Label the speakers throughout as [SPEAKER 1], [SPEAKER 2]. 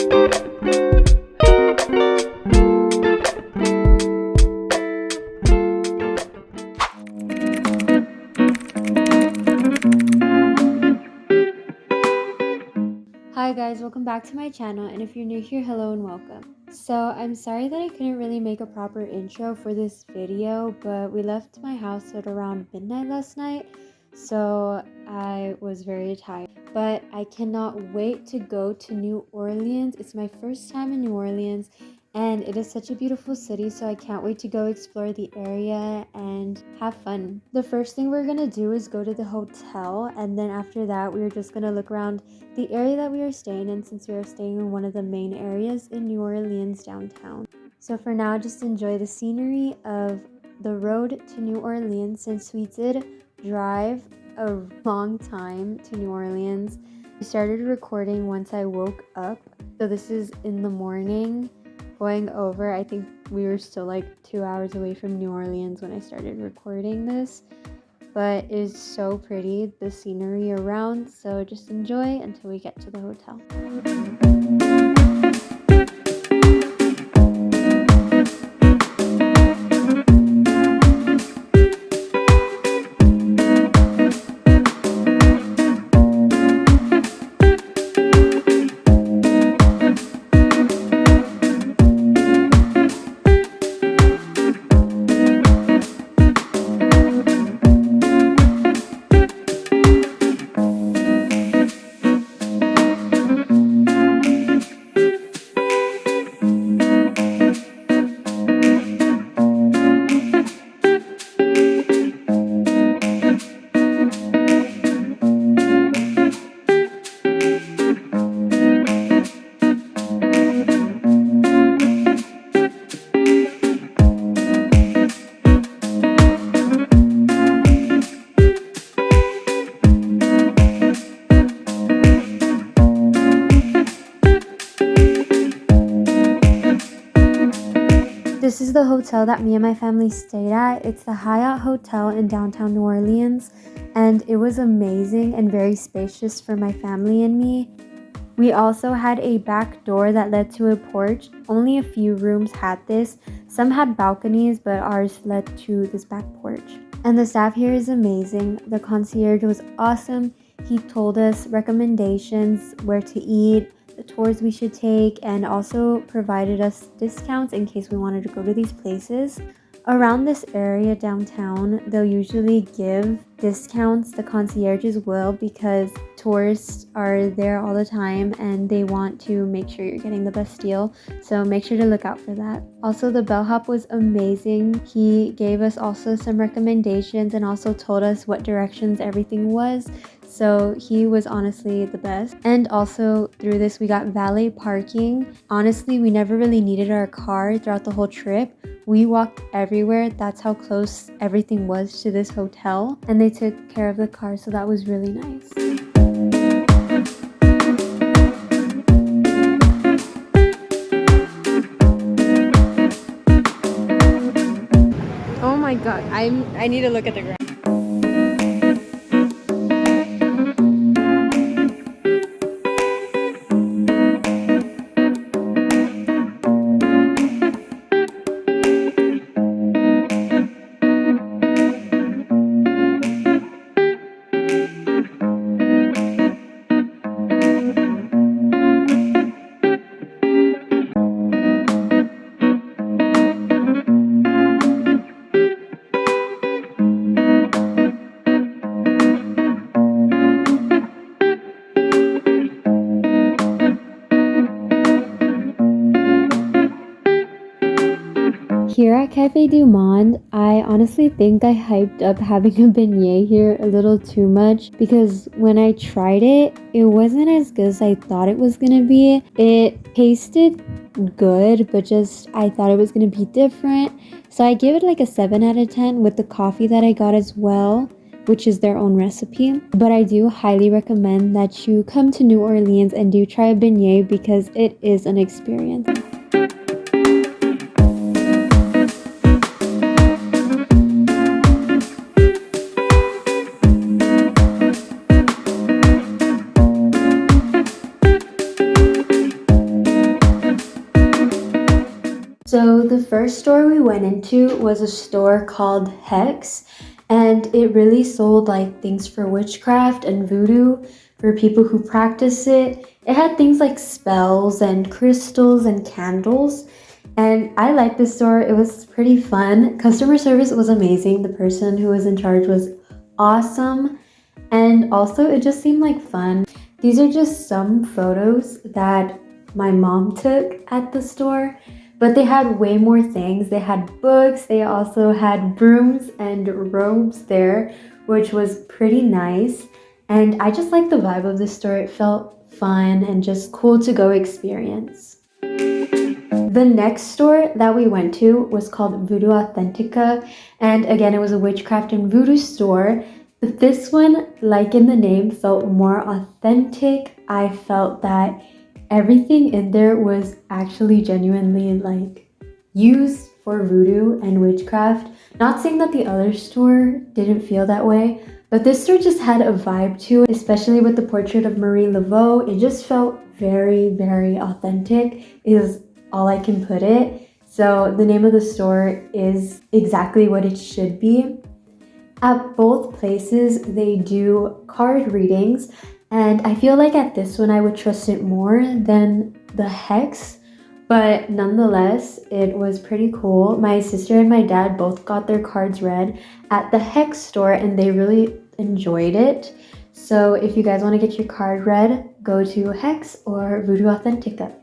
[SPEAKER 1] Hi guys, welcome back to my channel, and if you're new here, hello and welcome. So I'm sorry that I couldn't really make a proper intro for this video, but we left my house at around midnight last night, so I was very tired. But I cannot wait to go to New Orleans. It's my first time in New Orleans, and it is such a beautiful city, so I can't wait to go explore the area and have fun. The first thing we're gonna do is go to the hotel, and then after that we're just gonna look around the area that we are staying in, since we are staying in one of the main areas in New Orleans downtown. So for now, just enjoy the scenery of the road to New Orleans, since we did drive a long time to New Orleans. I started recording once I woke up, so this is in the morning. Going over, I think we were still like 2 hours away from New Orleans when I started recording this, but it is so pretty, the scenery around, so just enjoy until we get to the hotel. This is the hotel that me and my family stayed at. It's the Hyatt Hotel in downtown New Orleans, and it was amazing and very spacious for my family and me. We also had a back door that led to a porch. Only a few rooms had this. Some had balconies, but ours led to this back porch. And the staff here is amazing. The concierge was awesome. He told us recommendations, where to eat, the tours we should take, and also provided us discounts in case we wanted to go to these places. Around this area downtown, they'll usually give discounts, the concierges will, because tourists are there all the time and they want to make sure you're getting the best deal, so make sure to look out for that. Also, the bellhop was amazing. He gave us also some recommendations and also told us what directions everything was, so he was honestly the best. And also through this we got valet parking. Honestly, we never really needed our car throughout the whole trip. We walked everywhere. That's how close everything was to this hotel, and they took care of the car, so that was really nice. Oh my god, I need to look at the ground. Here at cafedumonde, I honestly think I hyped up having a beignet here a little too much, because when I tried it, it wasn't as good as I thought it was gonna be. It tasted good, but just I thought it was gonna be different. So I gave it like a 7 out of 10 with the coffee that I got as well, which is their own recipe. But I do highly recommend that you come to New Orleans and do try a beignet, because it is an experience. So the first store we went into was a store called Hex, and it really sold like things for witchcraft and voodoo for people who practice it. It had things like spells and crystals and candles. And I liked this store. It was pretty fun. Customer service was amazing. The person who was in charge was awesome. And also it just seemed like fun. These are just some photos that my mom took at the store. But they had way more things. They had books, they also had brooms and robes there, which was pretty nice. And I just liked the vibe of the store. It felt fun and just cool to go experience. The next store that we went to was called Voodoo Authentica. And again, it was a witchcraft and voodoo store. But this one, like in the name, felt more authentic. I felt that everything in there was actually genuinely like used for voodoo and witchcraft. Not saying that the other store didn't feel that way, but this store just had a vibe to it, especially with the portrait of Marie Laveau. It just felt very, very authentic is all I can put it. So the name of the store is exactly what it should be. At both places, they do card readings. And I feel like at this one, I would trust it more than the Hex. But nonetheless, it was pretty cool. My sister and my dad both got their cards read at the Hex store and they really enjoyed it. So if you guys want to get your card read, go to Hex or Voodoo Authentica.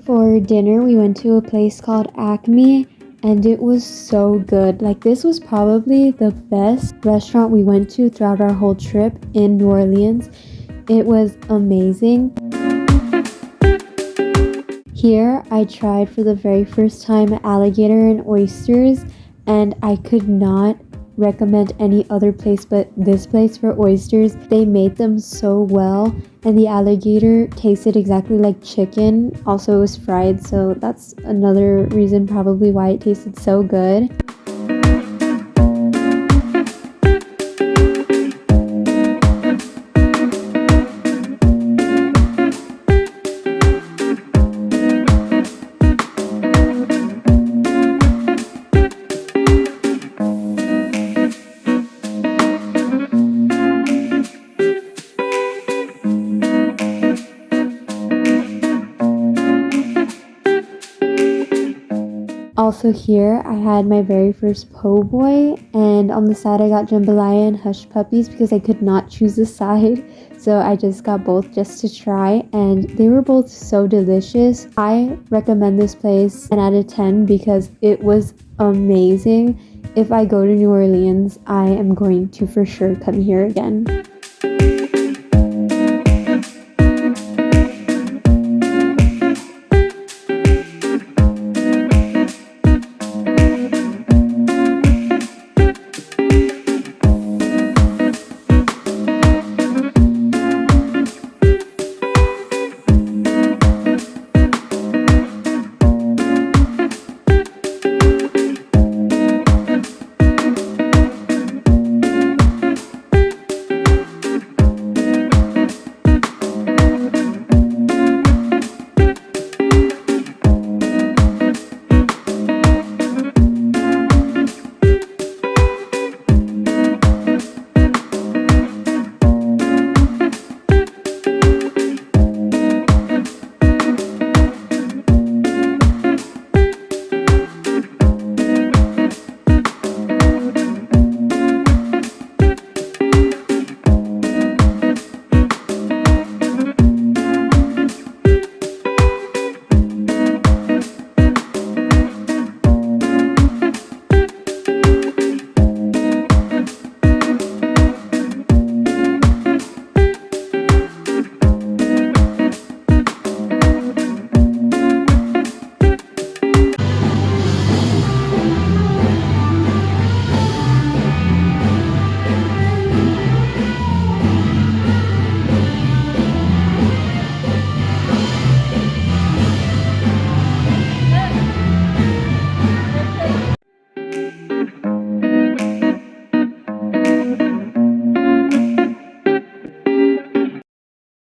[SPEAKER 1] For dinner, we went to a place called Acme and it was so good. Like, this was probably the best restaurant we went to throughout our whole trip in New Orleans. It was amazing. Here, I tried for the very first time alligator and oysters, and I could not recommend any other place but this place for oysters. They made them so well, and the alligator tasted exactly like chicken. Also, it was fried, so that's another reason probably why it tasted so good. Also here, I had my very first po' boy, and on the side I got jambalaya and hush puppies because I could not choose a side. So I just got both just to try, and they were both so delicious. I recommend this place 10 out of 10 because it was amazing. if I go to New Orleans, I am going to for sure come here again.